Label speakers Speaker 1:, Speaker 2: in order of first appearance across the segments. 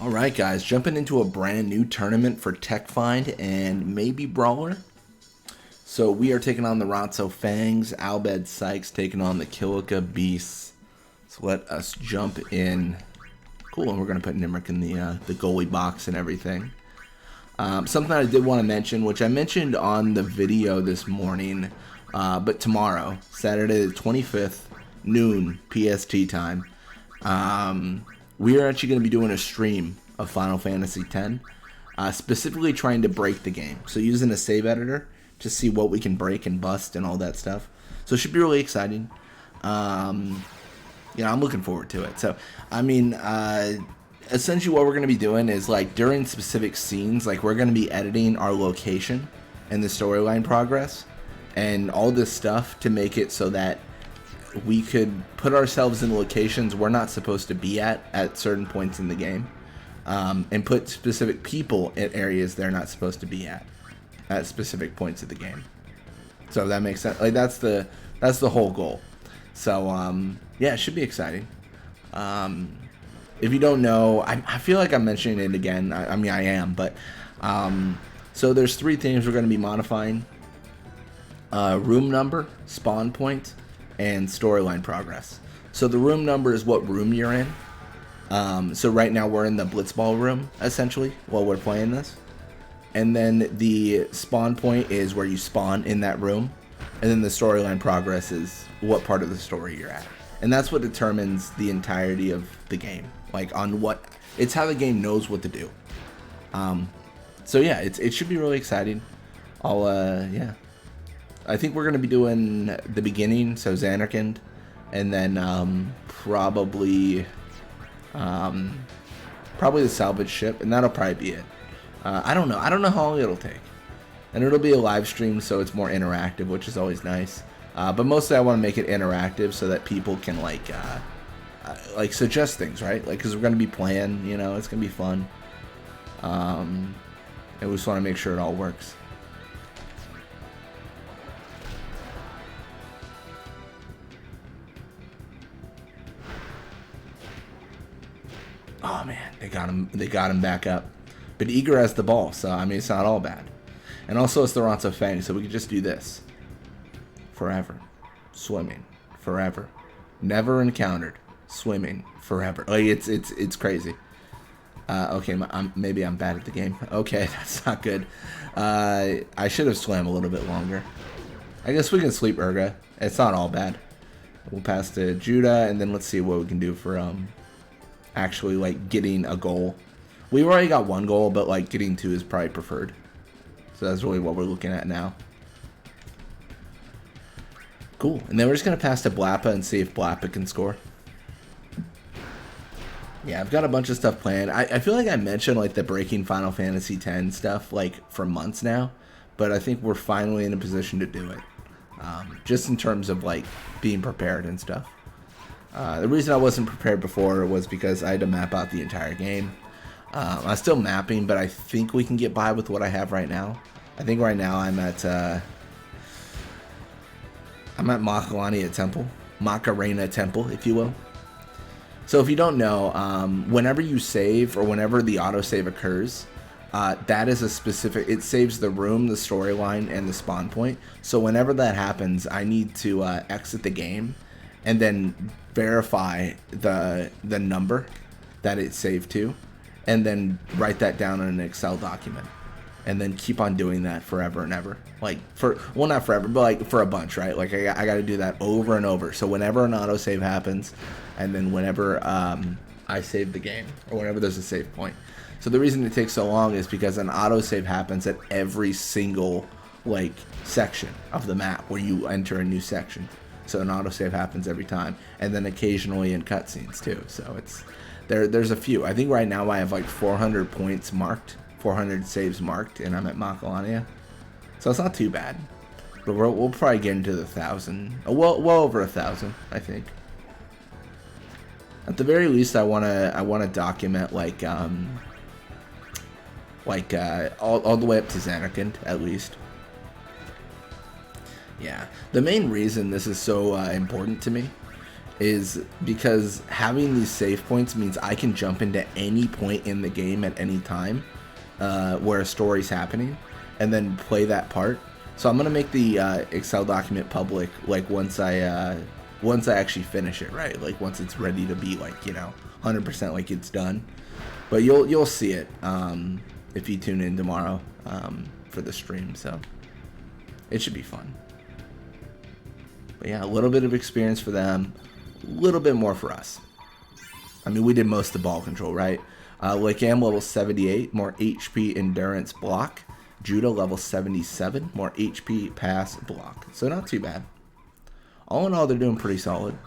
Speaker 1: Alright guys, jumping into a brand new tournament for Tech Find and maybe Brawler. So we are taking on the Ronso Fangs, Bhed, Psyches taking on the Kilika Beasts. So let us jump in. Cool, and we're going to put Nimric in the goalie box and everything. Something I did want to mention, which I mentioned on the video this morning, but tomorrow, Saturday the 25th, noon PST time, we are actually going to be doing a stream of Final Fantasy X, specifically trying to break the game. So using a save editor to see what we can break and bust and all that stuff. So it should be really exciting. I'm looking forward to it. So, I mean, essentially what we're going to be doing is, like, during specific scenes, like, we're going to be editing our location and the storyline progress and all this stuff to make it so that we could put ourselves in locations we're not supposed to be at certain points in the game, and put specific people in areas they're not supposed to be at specific points of the game. So that makes sense. Like, that's the whole goal. So yeah, it should be exciting. If you don't know, I feel like I'm mentioning it again. I mean, I am, but so there's three things we're going to be modifying: room number, spawn point, and storyline progress. So the room number is what room you're in. So right now we're in the Blitzball room, essentially, while we're playing this. And then the spawn point is where you spawn in that room. And then the storyline progress is what part of the story you're at. And that's what determines the entirety of the game. Like, on what... It's how the game knows what to do. So yeah, it should be really exciting. Yeah. I think we're going to be doing the beginning, so Xanarkand, and then probably the salvage ship, and that'll probably be it. I don't know how long it'll take, and it'll be a live stream, so it's more interactive, which is always nice. But mostly I want to make it interactive so that people can like suggest things, right? Like, because we're going to be playing, it's going to be fun, and we just want to make sure it all works. Oh man, they got him back up. But Eager has the ball, so I mean, it's not all bad. And also it's the Ronso Fangs, so we could just do this. Forever. Swimming. Forever. Never encountered. Swimming. Forever. Like, it's crazy. Okay, maybe I'm bad at the game. Okay, that's not good. I should have swam a little bit longer. I guess we can sleep Urga. It's not all bad. We'll pass to Judah, and then let's see what we can do for actually, like, getting a goal. We've already got one goal, but, like, getting two is probably preferred. So that's really what we're looking at now. Cool. And then we're just going to pass to Blappa and see if Blappa can score. Yeah, I've got a bunch of stuff planned. I feel like I mentioned, like, the breaking Final Fantasy X stuff, like, for months now. But I think we're finally in a position to do it. Just in terms of, like, being prepared and stuff. The reason I wasn't prepared before was because I had to map out the entire game. I'm still mapping, but I think we can get by with what I have right now. I think right now I'm at Macarena Temple, if you will. So if you don't know, whenever you save or whenever the autosave occurs, that is a specific... It saves the room, the storyline, and the spawn point. So whenever that happens, I need to exit the game and then verify the number that it saved to, and then write that down in an Excel document, and then keep on doing that forever and ever. Like, well, not forever, but like for a bunch, right? Like, I got to do that over and over. So whenever an autosave happens, and then whenever I save the game, or whenever there's a save point. So the reason it takes so long is because an autosave happens at every single, like, section of the map where you enter a new section. So an autosave happens every time, and then occasionally in cutscenes too. So it's there's a few. I think right now I have like 400 points marked, 400 saves marked, and I'm at Makalania. So it's not too bad. But we'll probably get into the 1,000, well over 1,000, I think. At the very least, I wanna document like all the way up to Xanarkand at least. Yeah, the main reason this is so important to me is because having these save points means I can jump into any point in the game at any time where a story's happening and then play that part. So I'm gonna make the Excel document public like once I actually finish it, right? Like once it's ready to be like, you know, 100% like it's done. But you'll see it if you tune in tomorrow for the stream. So it should be fun. But yeah, a little bit of experience for them, a little bit more for us. I mean, we did most of the ball control, right? Lycam level 78, more HP endurance block. Judah level 77, more HP pass block. So not too bad. All in all, they're doing pretty solid.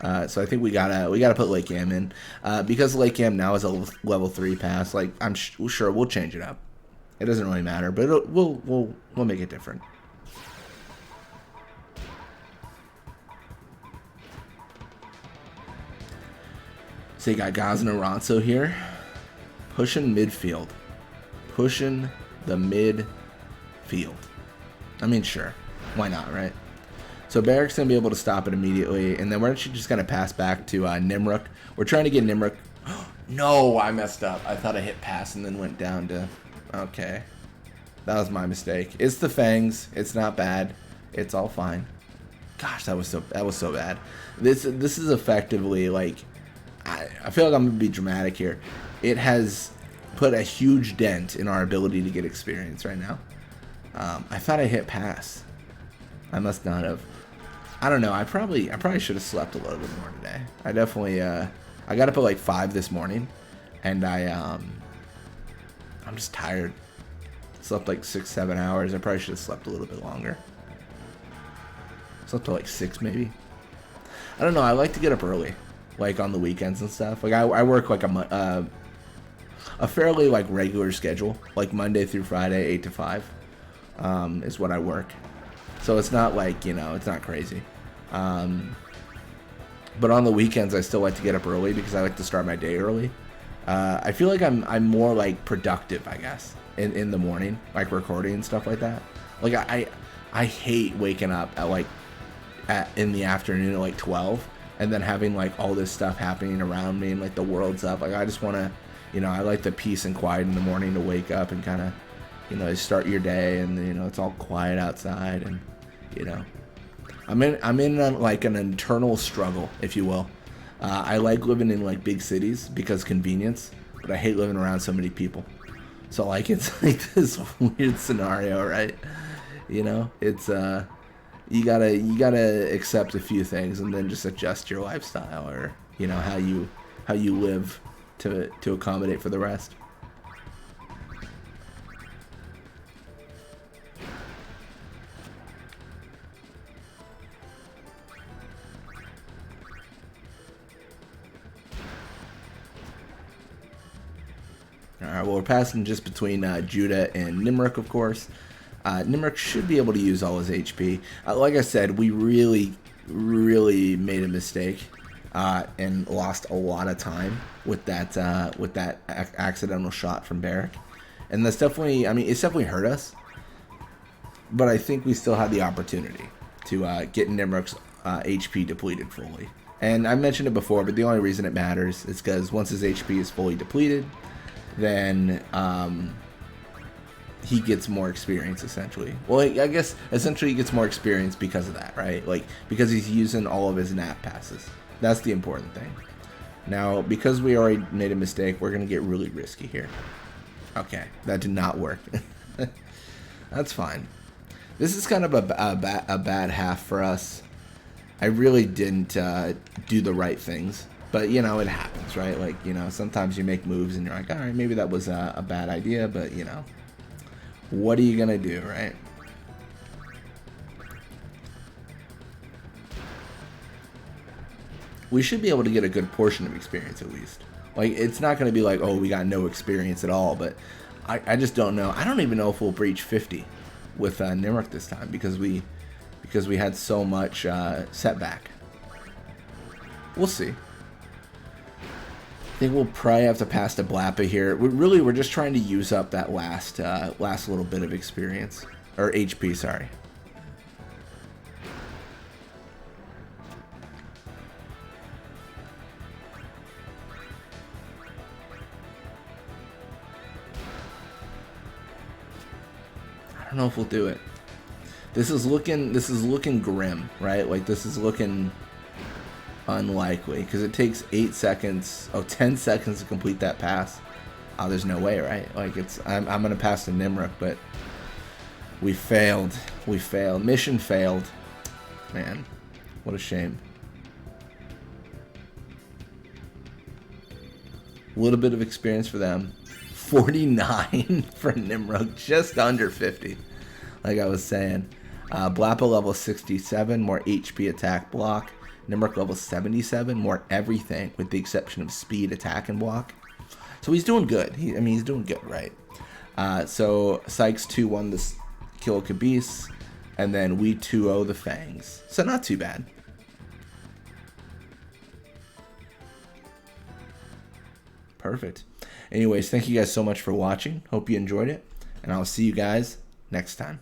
Speaker 1: So I think we gotta put Lycam in because Lycam now is a level 3 pass. Like I'm sure we'll change it up. It doesn't really matter, but we'll make it different. So you got Gaz and Ronso here. Pushing midfield. Pushing the midfield. I mean, sure. Why not, right? So Barrick's going to be able to stop it immediately. And then we're actually just going to pass back to Nimruk. We're trying to get Nimruk. No, I messed up. I thought I hit pass and then went down to... Okay. That was my mistake. It's the Fangs. It's not bad. It's all fine. Gosh, that was so bad. This is effectively like... I feel like I'm going to be dramatic here. It has put a huge dent in our ability to get experience right now. I thought I hit pass. I must not have. I don't know. I probably should have slept a little bit more today. I definitely I got up at like 5 this morning, and I'm just tired. Slept like 6-7 hours. I probably should have slept a little bit longer. Slept till like 6 maybe. I don't know. I like to get up early, like on the weekends and stuff. Like I work like a fairly like regular schedule, like Monday through Friday, 8 to 5, is what I work. So it's not like, you know, it's not crazy. But on the weekends, I still like to get up early because I like to start my day early. I feel like I'm more like productive, I guess, in the morning, like recording and stuff like that. Like I hate waking up at like in the afternoon at like 12 and then having like all this stuff happening around me and like the world's up. Like I just want to, you know, I like the peace and quiet in the morning to wake up and kind of, you know, start your day, and you know it's all quiet outside, and you know, I'm in like an internal struggle, if you will. I like living in like big cities because convenience, but I hate living around so many people. So like it's like this weird scenario, right? You know, it's you gotta accept a few things and then just adjust your lifestyle, or you know how you live to accommodate for the rest. Alright, well, we're passing just between Judah and Nimruk, of course. Nimruk should be able to use all his HP. Like I said, we really made a mistake and lost a lot of time with that accidental shot from Barrick. And that's definitely, I mean, it's definitely hurt us. But I think we still had the opportunity to get Nimruk's HP depleted fully. And I mentioned it before, but the only reason it matters is because once his HP is fully depleted, then he gets more experience, essentially. Well, I guess essentially he gets more experience because of that, right? Like, because he's using all of his nap passes. That's the important thing. Now, because we already made a mistake, we're going to get really risky here. Okay, that did not work. That's fine. This is kind of a bad half for us. I really didn't do the right things. But, you know, it happens, right? Like, you know, sometimes you make moves and you're like, all right, maybe that was a bad idea, but, you know, what are you going to do, right? We should be able to get a good portion of experience at least. Like, it's not going to be like, oh, we got no experience at all, but I just don't know. I don't even know if we'll breach 50 with Nimruk this time because we had so much setback. We'll see. I think we'll probably have to pass to Blappa here. We're just trying to use up that last little bit of experience. Or HP, sorry. don't know if we'll do it. This is looking grim, right? Like, this is looking unlikely because it takes 8 seconds, 10 seconds to complete that pass. Oh, there's no way, right? Like, I'm gonna pass the Nimrod, but we failed. We failed. Mission failed. Man, what a shame. A little bit of experience for them. 49 for Nimrod, just under 50. Like I was saying. Blappa level 67, more HP, attack, block. Nimrod level 77, more everything with the exception of speed, attack, and block. So he's doing good. He's doing good, right? So Psyches 2-1 this kill Kabis, and then we 2-0 the Fangs. So not too bad. Perfect. Anyways, thank you guys so much for watching. Hope you enjoyed it, and I'll see you guys next time.